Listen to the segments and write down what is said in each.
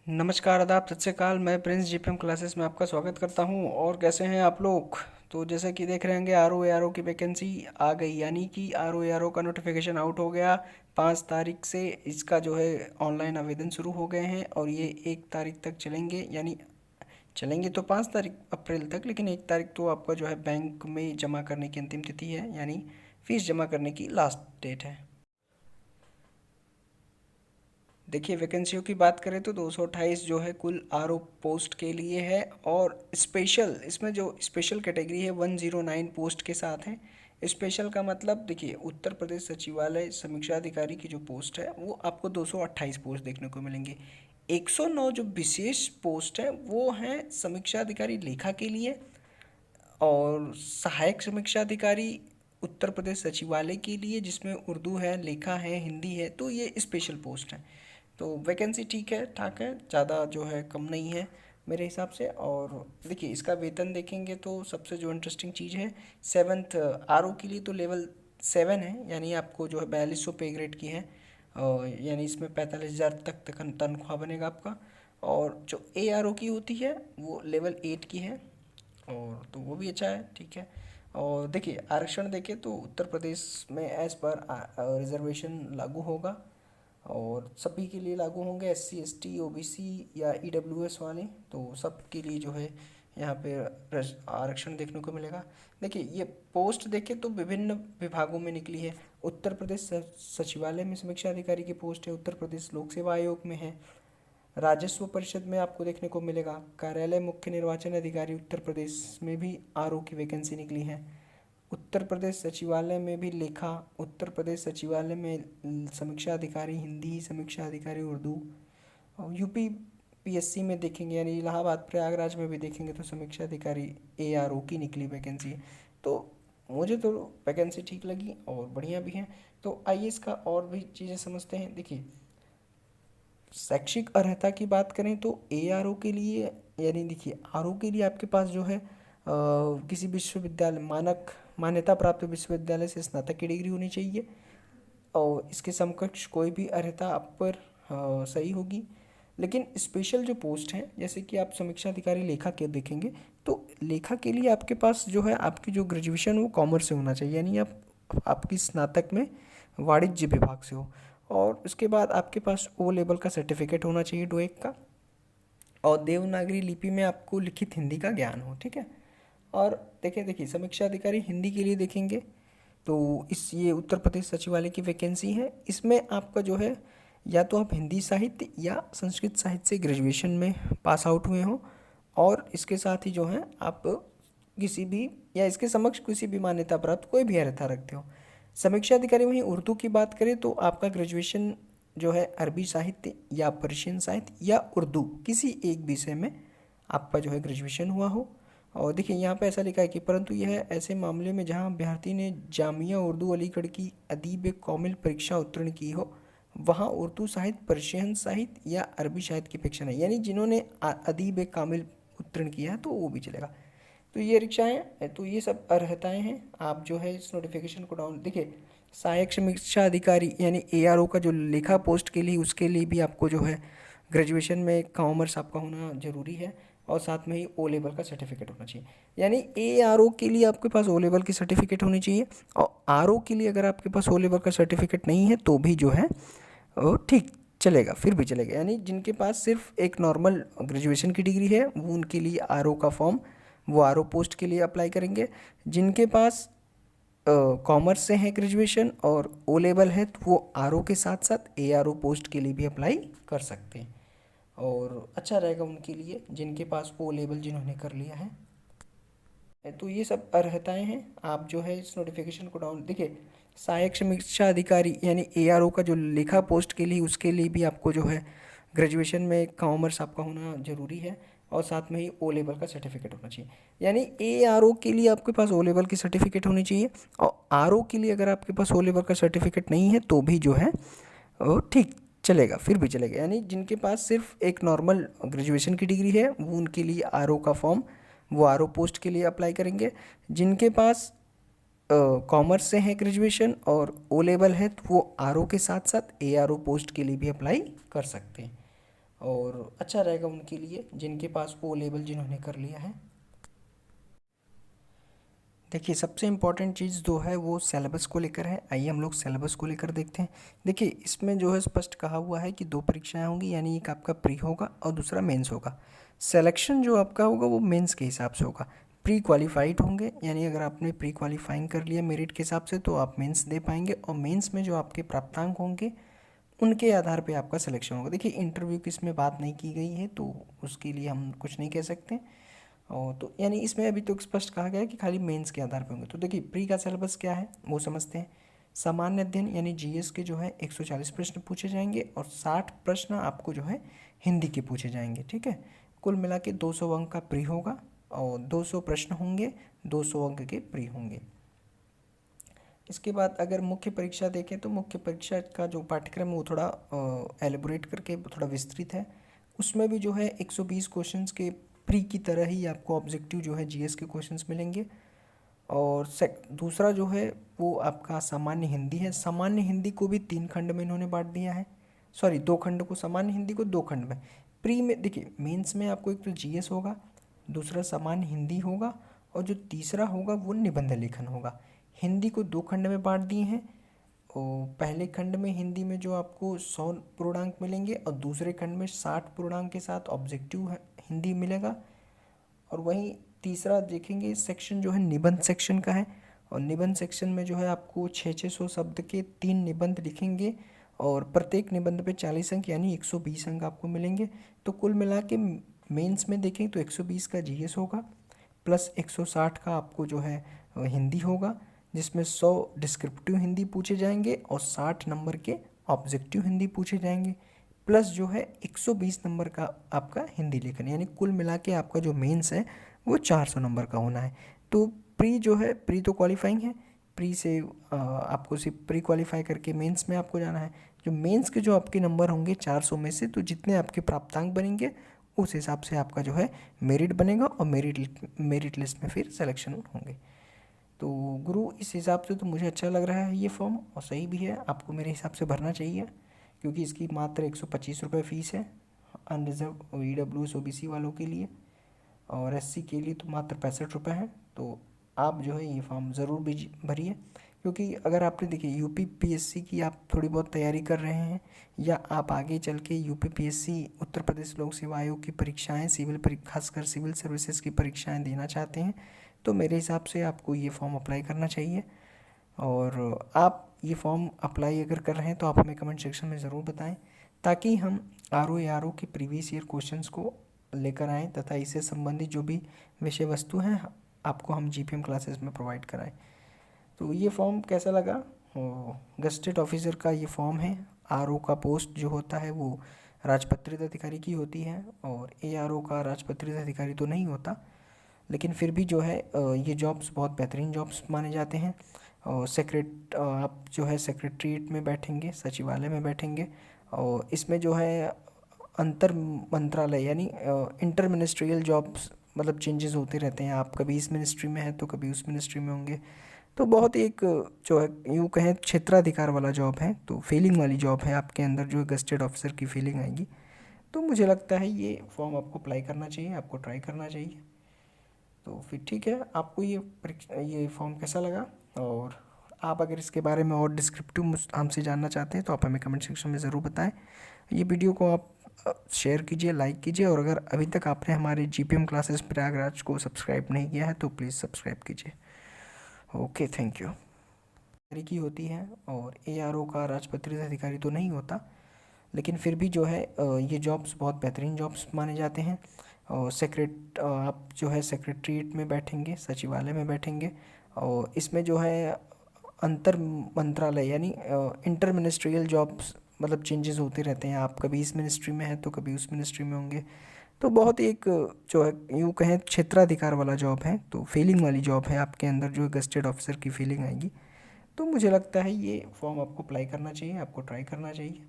नमस्कार, आदाब, सत श्री अकाल। मैं प्रिंस जीपीएम क्लासेस में आपका स्वागत करता हूं। और कैसे हैं आप लोग? तो जैसे कि देख रहे होंगे, आर ओ की वैकेंसी आ गई, यानी कि आर ओ का नोटिफिकेशन आउट हो गया। 5 तारीख से इसका जो है ऑनलाइन आवेदन शुरू हो गए हैं और ये 1 तारीख तक चलेंगे। यानी चलेंगे तो 5 तारीख अप्रैल तक, लेकिन 1 तारीख तो आपका जो है बैंक में जमा करने की अंतिम तिथि है, यानी फीस जमा करने की लास्ट डेट है। देखिए, वैकेंसियों की बात करें तो 228 जो है कुल आर ओ पोस्ट के लिए है। और स्पेशल, इसमें जो स्पेशल कैटेगरी है 109 पोस्ट के साथ है। स्पेशल का मतलब देखिए, उत्तर प्रदेश सचिवालय समीक्षा अधिकारी की जो पोस्ट है वो आपको 228 पोस्ट देखने को मिलेंगे। 109 जो विशेष पोस्ट है वो हैं समीक्षा अधिकारी लेखा के लिए, और सहायक समीक्षा अधिकारी उत्तर प्रदेश सचिवालय के लिए, जिसमें उर्दू है, लेखा है, हिंदी है। तो ये स्पेशल पोस्ट है। तो वैकेंसी ठीक है, ठाक है, ज़्यादा जो है कम नहीं है मेरे हिसाब से। और देखिए, इसका वेतन देखेंगे तो सबसे जो इंटरेस्टिंग चीज़ है, 7th आर ओ के लिए तो लेवल 7 है, यानी आपको जो है 4200 पे ग्रेड की है। यानी इसमें 45,000 तक तनख्वाह बनेगा आपका। और जो ए आर ओ की होती है वो लेवल 8 की है, और तो वो भी अच्छा है, ठीक है। और देखिए, आरक्षण देखें तो उत्तर प्रदेश में एज पर रिजर्वेशन लागू होगा, और सभी के लिए लागू होंगे, SC ST OBC या EWS वाले। तो सब के लिए जो है यहाँ पे आरक्षण देखने को मिलेगा। देखिए, ये पोस्ट देखें तो विभिन्न विभागों में निकली है। उत्तर प्रदेश सचिवालय में समीक्षा अधिकारी की पोस्ट है, उत्तर प्रदेश लोक सेवा आयोग में है, राजस्व परिषद में आपको देखने को मिलेगा, कार्यालय मुख्य निर्वाचन अधिकारी उत्तर प्रदेश में भी आर ओ की वैकेंसी निकली है, उत्तर प्रदेश सचिवालय में भी लेखा, उत्तर प्रदेश सचिवालय में समीक्षा अधिकारी हिंदी, समीक्षा अधिकारी उर्दू। और यूपी PSC में देखेंगे, यानी इलाहाबाद प्रयागराज में भी देखेंगे तो समीक्षा अधिकारी ARO की निकली वैकेंसी है। तो मुझे तो वैकेंसी ठीक लगी और बढ़िया भी है। तो आइए इसका और भी चीज़ें समझते हैं। देखिए, शैक्षिक अर्हता की बात करें तो ARO के लिए, यानी देखिए RO के लिए आपके पास जो है किसी विश्वविद्यालय, मानक मान्यता प्राप्त विश्वविद्यालय से स्नातक की डिग्री होनी चाहिए, और इसके समकक्ष कोई भी अर्हता आप पर सही होगी। लेकिन स्पेशल जो पोस्ट हैं, जैसे कि आप समीक्षा अधिकारी लेखा के देखेंगे, तो लेखा के लिए आपके पास जो है आपकी जो ग्रेजुएशन वो कॉमर्स से होना चाहिए, यानी आपकी स्नातक में वाणिज्य विभाग से हो। और उसके बाद आपके पास ओ लेवल का सर्टिफिकेट होना चाहिए डोएक का, और देवनागरी लिपि में आपको लिखित हिंदी का ज्ञान हो, ठीक है। और देखिए देखिए समीक्षा अधिकारी हिंदी के लिए देखेंगे तो ये उत्तर प्रदेश सचिवालय की वैकेंसी है। इसमें आपका जो है, या तो आप हिंदी साहित्य या संस्कृत साहित्य से ग्रेजुएशन में पास आउट हुए हों, और इसके साथ ही जो है आप किसी भी या इसके समक्ष किसी भी मान्यता प्राप्त कोई भी अर्हता रखते हो। समीक्षा अधिकारी वहीं उर्दू की बात करें तो आपका ग्रेजुएशन जो है अरबी साहित्य या पर्शियन साहित्य या उर्दू किसी एक विषय में आपका जो है ग्रेजुएशन हुआ हो। और देखिए, यहाँ पे ऐसा लिखा है कि परंतु यह ऐसे मामले में जहाँ अभ्यर्थी ने जामिया उर्दू अलीगढ़ की अदीब कामिल परीक्षा उत्तीर्ण की हो, वहाँ उर्दू साहित्य, पर्शियन साहित्य या अरबी साहित्य की अपेक्षा नहीं, यानी जिन्होंने अदीब कामिल उत्तीर्ण किया है तो वो भी चलेगा। तो ये रिक्शाएँ हैं, तो ये सब अर्हताएँ हैं। आप जो है इस नोटिफिकेशन को डाउन देखिए, सहायक समीक्षा अधिकारी यानी ARO का जो लेखा पोस्ट के लिए, उसके लिए भी आपको जो है ग्रेजुएशन में कॉमर्स आपका होना ज़रूरी है, और साथ में ही ओ लेवल का सर्टिफिकेट होना चाहिए। यानी ARO के लिए आपके पास ओ लेवल की सर्टिफिकेट होनी चाहिए, और RO के लिए अगर आपके पास ओ लेवल का सर्टिफिकेट नहीं है तो भी जो है वो ठीक चलेगा, फिर भी चलेगा। यानी जिनके पास सिर्फ एक नॉर्मल ग्रेजुएशन की डिग्री है वो, उनके लिए RO का फॉर्म, वो RO पोस्ट के लिए अप्लाई करेंगे। जिनके पास कॉमर्स से है ग्रेजुएशन और ओ लेवल है, तो वो RO के साथ साथ ARO पोस्ट के लिए भी अप्लाई कर सकते हैं, और अच्छा रहेगा उनके लिए जिनके पास ओ लेवल जिन्होंने कर लिया है। तो ये सब अर्हताएं हैं। आप जो है इस नोटिफिकेशन को डाउन देखिए, सहायक समीक्षा अधिकारी यानी ARO का जो लेखा पोस्ट के लिए, उसके लिए भी आपको जो है ग्रेजुएशन में कॉमर्स आपका होना ज़रूरी है, और साथ में ही ओ लेवल का सर्टिफिकेट होना चाहिए। यानी ARO के लिए आपके पास ओ लेवल की सर्टिफिकेट होनी चाहिए, और RO के लिए अगर आपके पास ओ लेवल का सर्टिफिकेट नहीं है तो भी जो है वो ठीक चलेगा, फिर भी चलेगा। यानी जिनके पास सिर्फ एक नॉर्मल ग्रेजुएशन की डिग्री है वो, उनके लिए RO का फॉर्म, वो RO पोस्ट के लिए अप्लाई करेंगे। जिनके पास कॉमर्स से है ग्रेजुएशन और ओ लेवल है, तो वो RO के साथ साथ ARO पोस्ट के लिए भी अप्लाई कर सकते हैं। और अच्छा रहेगा उनके लिए जिनके पास वो लेवल जिन्होंने कर लिया है। देखिए सबसे इम्पॉर्टेंट चीज़ जो है वो सिलेबस को लेकर है। आइए हम लोग सिलेबस को लेकर देखते हैं। देखिए इसमें जो है स्पष्ट कहा हुआ है कि 2 परीक्षाएं होंगी, यानी एक आपका प्री होगा और दूसरा मेंस होगा। सिलेक्शन जो आपका होगा वो मेंस के हिसाब से होगा। प्री क्वालिफाइड होंगे, यानी अगर आपने प्री क्वालिफाइंग कर लिया मेरिट के हिसाब से तो आप मेंस दे पाएंगे, और मेंस में जो आपके प्राप्तांक होंगे उनके आधार पे आपका सिलेक्शन होगा। देखिए इंटरव्यू की इसमें बात नहीं की गई है तो उसके लिए हम कुछ नहीं कह सकते। और तो यानी इसमें अभी तो स्पष्ट कहा गया है कि खाली मेंस के आधार पर होंगे। तो देखिए प्री का सिलेबस क्या है वो समझते हैं। सामान्य अध्ययन यानी जीएस के जो है 140 प्रश्न पूछे जाएंगे और 60 प्रश्न आपको जो है हिंदी के पूछे जाएंगे, ठीक है। कुल मिला के 200 अंक का प्री होगा और 200 प्रश्न होंगे, 200 अंक के प्री होंगे। इसके बाद अगर मुख्य परीक्षा देखें तो मुख्य परीक्षा का जो पाठ्यक्रम है वो थोड़ा एलेबोरेट करके थोड़ा विस्तृत है। उसमें भी जो है 120 क्वेश्चंस के प्री की तरह ही आपको ऑब्जेक्टिव जो है जीएस के क्वेश्चंस मिलेंगे। और दूसरा जो है वो आपका सामान्य हिंदी है। सामान्य हिंदी को भी 3 खंड में इन्होंने बांट दिया है, सॉरी 2 खंड को, सामान्य हिंदी को 2 खंड में। प्री में देखिए मेंस में आपको एक तो जीएस होगा, दूसरा सामान्य हिंदी होगा, और जो तीसरा होगा वो निबंध लेखन होगा। हिंदी को 2 खंड में बांट दिए हैं। और पहले खंड में हिंदी में जो आपको 100 पूर्णांक मिलेंगे और दूसरे खंड में 60 पूर्णांक के साथ ऑब्जेक्टिव हिंदी मिलेगा। और वहीं तीसरा देखेंगे सेक्शन जो है निबंध सेक्शन का है, और निबंध सेक्शन में जो है आपको 600 शब्द के 3 निबंध लिखेंगे और प्रत्येक निबंध पे 40 अंक यानी 120 अंक आपको मिलेंगे। तो कुल मिला के मेन्स में देखें तो 120 का जीएस होगा प्लस 160 का आपको जो है हिंदी होगा, जिसमें 100 डिस्क्रिप्टिव हिंदी पूछे जाएंगे और 60 नंबर के ऑब्जेक्टिव हिंदी पूछे जाएंगे, प्लस जो है 120 नंबर का आपका हिंदी लेखन, यानी कुल मिला के आपका जो मेंस है वो 400 नंबर का होना है। तो प्री जो है, प्री तो क्वालिफाइंग है, प्री से आपको सिर्फ प्री क्वालिफाई करके मेंस में आपको जाना है। जो मेंस के जो आपके नंबर होंगे 400 में से, तो जितने आपके प्राप्तांक बनेंगे उस हिसाब से आपका जो है मेरिट बनेगा और मेरिट लिस्ट में फिर सिलेक्शन होंगे। तो गुरु इस हिसाब से तो मुझे अच्छा लग रहा है ये फॉर्म, और सही भी है, आपको मेरे हिसाब से भरना चाहिए, क्योंकि इसकी मात्र 125 रुपये फ़ीस है अनरिजर्व ईडब्ल्यूएस ओबीसी वालों के लिए, और एससी के लिए तो मात्र 65 रुपये है। तो आप जो है ये फॉर्म ज़रूर भी भरिए, क्योंकि अगर आपने देखिए यूपी पीएससी की आप थोड़ी बहुत तैयारी कर रहे हैं, या आप आगे चल के यूपी पीएससी उत्तर प्रदेश लोक सेवा आयोग की परीक्षाएं खासकर सिविल सर्विसेज की परीक्षाएं देना चाहते हैं, तो मेरे हिसाब से आपको ये फॉर्म अप्लाई करना चाहिए। और आप ये फॉर्म अप्लाई अगर कर रहे हैं तो आप हमें कमेंट सेक्शन में ज़रूर बताएं, ताकि हम आर ओ के प्रीवियस ईयर क्वेश्चंस को लेकर आएँ तथा इससे संबंधित जो भी विषय वस्तु हैं आपको हम जीपीएम क्लासेस में प्रोवाइड कराएं। तो ये फॉर्म कैसा लगा? गस्टेड ऑफिसर का ये फॉर्म है। आरओ का पोस्ट जो होता है वो राजपत्रित अधिकारी की होती है, और एआरओ का राजपत्रित अधिकारी तो नहीं होता, लेकिन फिर भी जो है ये जॉब्स बहुत बेहतरीन जॉब्स माने जाते हैं। और आप जो है सेक्रेटरीट में बैठेंगे, सचिवालय में बैठेंगे, और इसमें जो है अंतर मंत्रालय यानी इंटर मिनिस्ट्रियल जॉब्स, मतलब चेंजेस होते रहते हैं। आप कभी इस मिनिस्ट्री में हैं तो कभी उस मिनिस्ट्री में होंगे। तो बहुत एक जो है यूँ कहें क्षेत्राधिकार वाला जॉब है, तो फीलिंग वाली जॉब है, आपके अंदर जो है गस्टेड ऑफिसर की फीलिंग आएगी। तो मुझे लगता है ये फॉर्म आपको अप्लाई करना चाहिए, आपको ट्राई करना चाहिए। तो फिर ठीक है, आपको ये फॉर्म कैसा लगा? और आप अगर इसके बारे में और डिस्क्रिप्टिव हमसे जानना चाहते हैं तो आप हमें कमेंट सेक्शन में ज़रूर बताएं। ये वीडियो को आप शेयर कीजिए, लाइक कीजिए, और अगर अभी तक आपने हमारे जीपीएम क्लासेस प्रयागराज को सब्सक्राइब नहीं किया है तो प्लीज़ सब्सक्राइब कीजिए। Okay, thank you. की होती है, और एआरओ का राजपत्रित अधिकारी तो नहीं होता, लेकिन फिर भी जो है ये जॉब्स बहुत बेहतरीन जॉब्स माने जाते हैं। और आप जो है सेक्रेटरीट में बैठेंगे, सचिवालय में बैठेंगे, और इसमें जो है अंतर मंत्रालय यानी इंटर मिनिस्ट्रियल जॉब्स, मतलब चेंजेस होते रहते हैं। आप कभी इस मिनिस्ट्री में हैं तो कभी उस मिनिस्ट्री में होंगे। तो बहुत एक जो है यूँ कहें क्षेत्राधिकार वाला जॉब है, तो फीलिंग वाली जॉब है, आपके अंदर जो है गस्टेड ऑफिसर की फीलिंग आएगी। तो मुझे लगता है ये फॉर्म आपको अप्लाई करना चाहिए, आपको ट्राई करना चाहिए।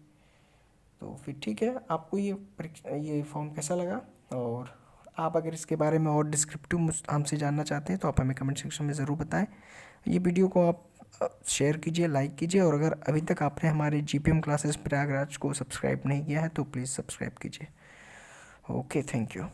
तो फिर ठीक है, आपको ये फॉर्म कैसा लगा? और आप अगर इसके बारे में और डिस्क्रिप्टिव हमसे जानना चाहते हैं तो आप हमें कमेंट सेक्शन में ज़रूर बताएं। ये वीडियो को आप शेयर कीजिए, लाइक कीजिए, और अगर अभी तक आपने हमारे जीपीएम क्लासेस प्रयागराज को सब्सक्राइब नहीं किया है तो प्लीज़ सब्सक्राइब कीजिए। Okay, thank you.